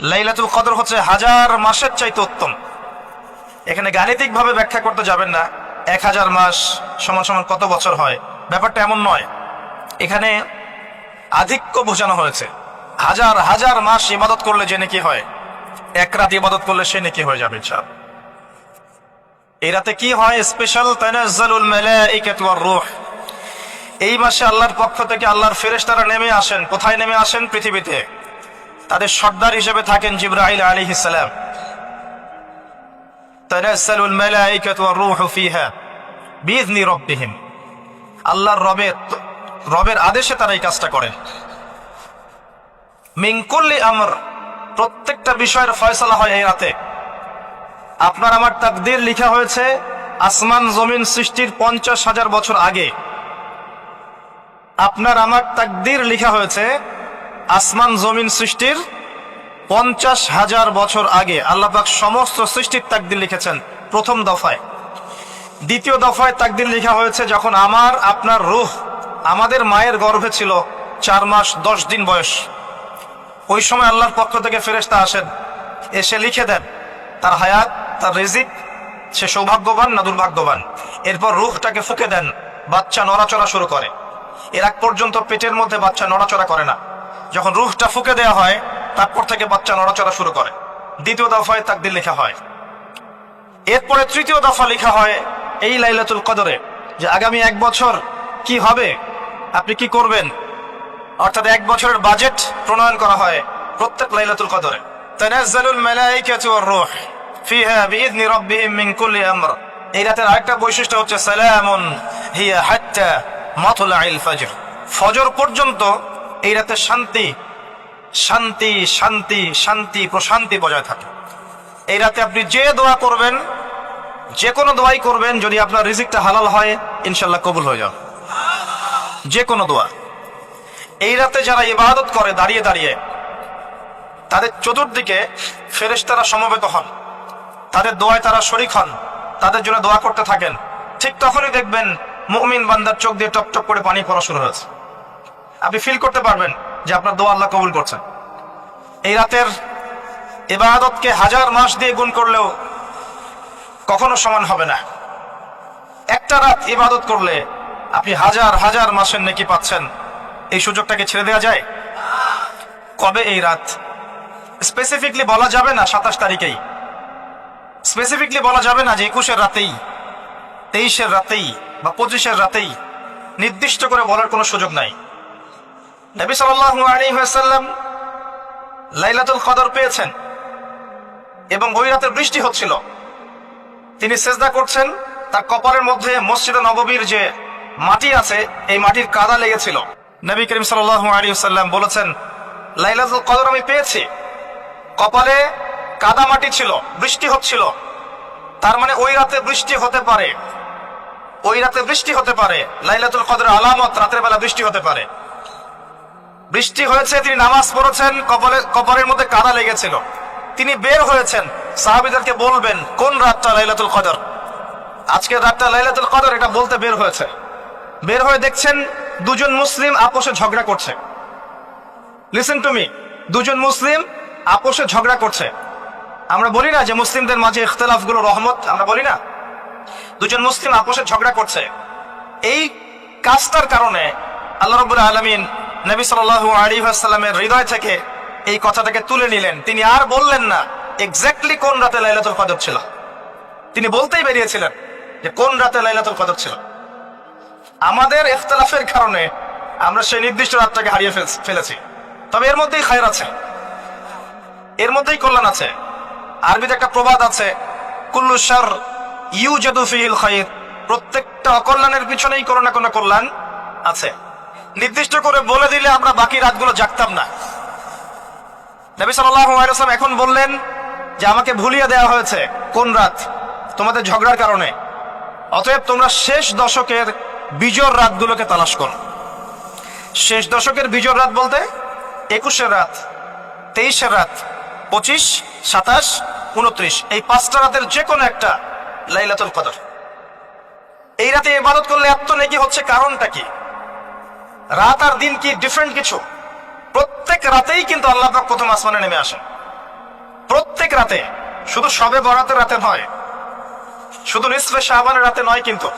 লাইলাতুল কদর হচ্ছে হাজার মাসের চাইতে উত্তম। এখানে গাণিতিক ভাবে ব্যাখ্যা করতে যাবেন না 1000 মাস সমান সমান কত বছর হয়, ব্যাপারটা এমন নয়। এখানে আধিক্য বোঝানো হয়েছে। হাজার হাজার মাস ইবাদত করলে যে নেকি হয়, এক রাত ইবাদত করলে সে নেকি হয়ে যাবে ইনশাআল্লাহ। এই রাতে কি হয়? স্পেশাল তানাজ্জালুল মালাইকাতু ওয়ার রূহ। এই মাসে আল্লাহর পক্ষ থেকে আল্লাহর ফেরেশতারা নেমে আসেন। কোথায় নেমে আসেন? পৃথিবীতে। তাদের সর্দার হিসেবে থাকেন জিবরাইল আলাইহিস সালাম। তানাজ্জালুল মালাইকাতু ওয়ার রূহু ফিহা বিইذনি রাব্বিহিম। আল্লাহর রবের আদেশে তারা এই কাজটা করেন। মিন কুল্লি আমর, প্রত্যেকটা বিষয়ের ফয়সালা হয় এই রাতে। আপনার আমার তাকদীর লেখা হয়েছে আসমান জমিন সৃষ্টির 50,000 বছর আগে। আপনার আমার তাকদীর লেখা হয়েছে আসমান জমিন সৃষ্টির 50,000 বছর আগে। আল্লাহ পাক সমস্ত সৃষ্টির তাকদীর লিখেছেন প্রথম দফায়। দ্বিতীয় দফায় তাকদীর লেখা হয়েছে যখন আমার আপনার রূহ আমাদের মায়ের গর্ভে ছিল 4 মাস 10 দিন বয়স। ওই সময় আল্লাহর পক্ষ থেকে ফেরেশতা আসেন, এসে লিখে দেন তার হায়াত, তার রিজিক, সে সৌভাগ্যবান না দুর্ভাগ্যবান। এরপর রূহটাকে ফুঁকে দেন, বাচ্চা নড়াচড়া শুরু করে। এর আগ পর্যন্ত পেটের মধ্যে বাচ্চা নড়াচড়া করে না। যখন রূহটা ফুঁকে দেওয়া হয় তারপর থেকে বাচ্চা নড়াচড়া শুরু করে। দ্বিতীয় দফায় তাকদীর লেখা হয়। এরপরে তৃতীয় দফা লেখা হয় এই লাইলাতুল কদরে, যে আগামী 1 বছর কি হবে, আপনি কি করবেন। অর্থাৎ 1 বছরের বাজেট প্রণয়ন করা হয় প্রত্যেক লাইলাতুল কদরে। তানাজ্জালুল মালাইকাতু ওয়ার রূহ ফিহা বিইذনি রাব্বিহিম মিন কুল্লি আমর। এই রাতের আরেকটা বৈশিষ্ট্য হচ্ছে সালামুন হিয়া হাত্তা মাতলাইল ফজর। ফজর পর্যন্ত এই রাতে শান্তি শান্তি শান্তি শান্তি প্রশান্তি বজায় থাকে। এই রাতে আপনি যে দোয়া করবেন, যে কোনো দোয়াই করবেন, যদি আপনার রিজিকটা হালাল হয় ইনশাআল্লাহ কবুল হয়ে যাবে যে কোনো দোয়া। এই রাতে যারা ইবাদত করে দাঁড়িয়ে দাঁড়িয়ে, তাদের চতুর্দিকে ফেরেশতারা সমবেত হন, তাদের দোয়ায় তারা শরীক হন, তাদের জন্য দোয়া করতে থাকেন। ঠিক তখনই দেখবেন মুমিন বান্দার চোখ দিয়ে টপ টপ করে পানি পড়া শুরু হয়েছে। আপনি ফিল করতে পারবেন যে আপনার দোয়া আল্লাহ কবুল করছেন। এই রাতের ইবাদতকে 1000 মাস দিয়ে গুণ করলেও কখনো সমান হবে না। একটা রাত ইবাদত করলে আপনি হাজার হাজার মাসের নেকি পাচ্ছেন। এই সুযোগটাকে ছেড়ে দেওয়া যায়? কবে এই রাত স্পেসিফিকলি বলা যাবে না, 27 তারিখেই স্পেসিফিকলি বলা যাবে না যে 21-এর রাতেই, 23-এর রাতেই বা 25-এর রাতেই, নির্দিষ্ট করে বলার কোনো সুযোগ নাই। নবী সাল্লাল্লাহু আলাইহি ওয়াসাল্লাম লাইলাতুল কদর পেয়েছেন এবং ওই রাতে বৃষ্টি হচ্ছিল। তিনি সিজদা করছেন, তার কপালের মধ্যে মসজিদে নববীর যে মাটি আছে এই মাটির কাদা লেগেছিল। নবী করিম সাল্লাল্লাহু আলাইহি ওয়াসাল্লাম বলেছেন, লাইলাতুল কদর আমি পেয়েছি, কপালে কাদা মাটি ছিল, বৃষ্টি হচ্ছিল। তার মানে ওই রাতে বৃষ্টি হতে পারে, ওই রাতে বৃষ্টি হতে পারে। লাইলাতুল কদরের আলামত রাতের বেলা বৃষ্টি হতে পারে। বৃষ্টি হয়েছে, তিনি নামাজ পড়েছেন, কপালের মধ্যে কাদা লেগেছিল। তিনি বের হয়েছেন, সাহাবীদেরকে বলবেন কোন রাতটা লাইলাতুল কদর, আজকের রাতটা লাইলাতুল কদর, এটা বলতে বের হয়েছে। বের হয়ে দেখছেন দুজন মুসলিম আপোষে ঝগড়া করছে। লিসেন টু মি, দুজন মুসলিম আপোষে ঝগড়া করছে। আমরা বলি না যে মুসলিমদের মাঝে ইখতিলাফগুলো রহমত, আমরা বলি না? দুজন মুসলিম আপোষে ঝগড়া করছে। এই কাজটার কারণে আল্লাহ রাব্বুল আলামিন নবী সাল্লাল্লাহু আলাইহি ওয়াসাল্লামের হৃদয় থেকে এই কথাটাকে তুলে নিলেন। তিনি আর বললেন না এক্স্যাক্টলি কোন রাতে লাইলাতুল কদর ছিল, তিনি বলতেই বেরিয়েছিলেন যে কোন রাতে লাইলাতুল কদর ছিল। আমাদের ইখতিলাফের কারণে আমরা সেই নির্দিষ্ট রাতটাকে হারিয়ে ফেলেছি। তবে এর মধ্যেই খায়র আছে, এর মধ্যেই কল্যাণ আছে। আরবিতে একটা প্রবাদ আছে, কুল্লু শার ইউজাদু ফিহিল খায়র। প্রত্যেকটা অকল্যাণের পিছনেই কোনো না কোনো কল্যাণ আছে। নির্দিষ্ট করে বলে দিলে আমরা বাকি রাতগুলো জাগতাম না। নবী সাল্লাল্লাহু আলাইহি ওয়াসাল্লাম এখন বললেন যে আমাকে ভুলিয়ে দেওয়া হয়েছে কোন রাত, তোমাদের ঝগড়ার কারণে। অতএব তোমরা শেষ দশকের বিজোড় রাতগুলোকে তালাশ করো। শেষ দশকের বিজোড় রাত বলতে 21-এর রাত, 23-এর রাত, 25, 27, 29, এই 5টা রাতের যে কোনো একটা লাইলাতুল কদর। এই রাতে ইবাদত করলে এত নেকি হচ্ছে, কারণটা কি? রাত আর দিন কি ডিফারেন্ট কিছু? প্রত্যেক রাতেই কিন্তু আল্লাহ পাক প্রথম আসমানে নেমে আসেন। রাতে, শুধু শবে বরাতের রাতে নয়, শুধু নিসফে শাবানের রাতে নয়, কিন্তু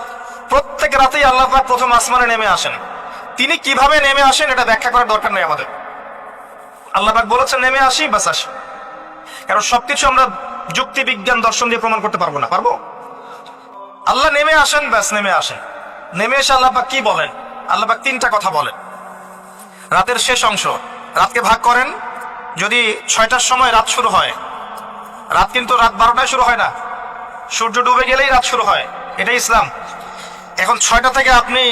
প্রত্যেক রাতেই আল্লাহ পাক প্রথম আসমানে নেমে আসেন। তিনি কিভাবে নেমে আসেন এটা ব্যাখ্যা করার দরকার নেই আমাদের। আল্লাহ পাক বলেছেন নেমে আসি, বাস আসি। কারণ সবকিছু আমরা যুক্তি, বিজ্ঞান, দর্শন দিয়ে প্রমাণ করতে পারবো না। পারবো? আল্লাহ নেমে আসেন, ব্যাস নেমে আসেন। নেমে এসে আল্লাহ পাক কি বলেন? আল্লাহ পাক তিনটা কথা বলেন। রাতের শেষ অংশ, রাতকে ভাগ করেন। যদি 6টার সময় রাত শুরু হয়, রাত কিন্তু রাত 12টায় শুরু হয় না, সূর্য ডুবে গেলেই রাত শুরু হয়, এটাই ইসলাম। এখন 6টা থেকে আপনি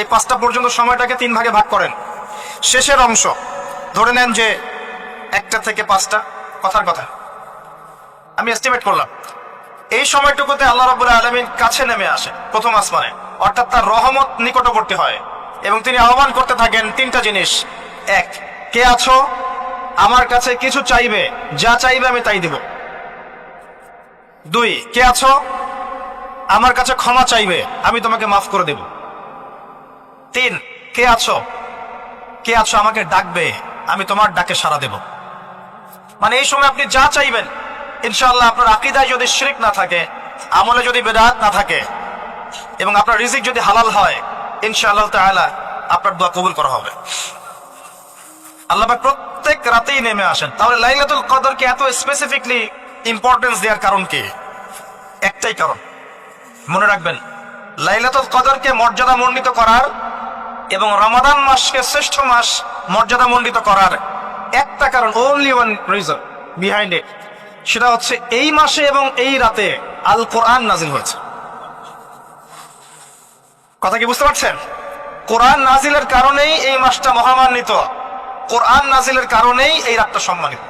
এই 5টা পর্যন্ত সময়টাকে 3 ভাগে ভাগ করেন। শেষের অংশ ধরে নেন যে 1টা থেকে 5টা, কথার কথা আমি এস্টিমেট করলাম, এই সময়টুকুতে আল্লাহ রাব্বুল আলামিন কাছে নেমে আসে প্রথম আসমানে, অর্থাৎ তার রহমত নিকটবর্তী হয় এবং তিনি আহ্বান করতে থাকেন 3টা জিনিস। 1, কে আছো? আমার কাছে কিছু চাইবে, যা চাইবে আমি তাই দিব। 2, কে আছো? আমার কাছে ক্ষমা চাইবে, আমি তোমাকে মাফ করে দেব। 3, কে আছো? কে আছো আমাকে ডাকবে, আমি তোমার ডাকে সাড়া দেব। মানে এই সময় আপনি যা চাইবেন, ইনশাআল্লাহ আপনার আকীদায় যদি শিরক না থাকে, আমলে যদি বিদআত না থাকে এবং আপনার রিজিক যদি হালাল হয়, ইনশাআল্লাহ তাআলা আপনার দোয়া কবুল করা হবে। আল্লাহ পাক প্রত্যেক রাতেই নেমে আসেন। তাহলে লাইলাতুল কদরকে এত স্পেসিফিকলি ইম্পর্টেন্স দেওয়ার কারণ কি? একটাই কারণ, মনে রাখবেন, লাইলাতুল কদরকে মর্যাদা মণ্ডিত করার এবং রমাদান মাসকে শ্রেষ্ঠ মাস মর্যাদা মণ্ডিত করার একটা কারণ, only one reason behind it, সেটা হচ্ছে এই মাসে এবং এই রাতে আল কোরআন নাজিল হয়েছে। কথা কি বুঝতে পারছেন? কোরআন নাজিলের কারণেই এই মাসটা মহামান্বিত, কোরআন নাজিলের কারণেই এই রাতটা সম্মানিত।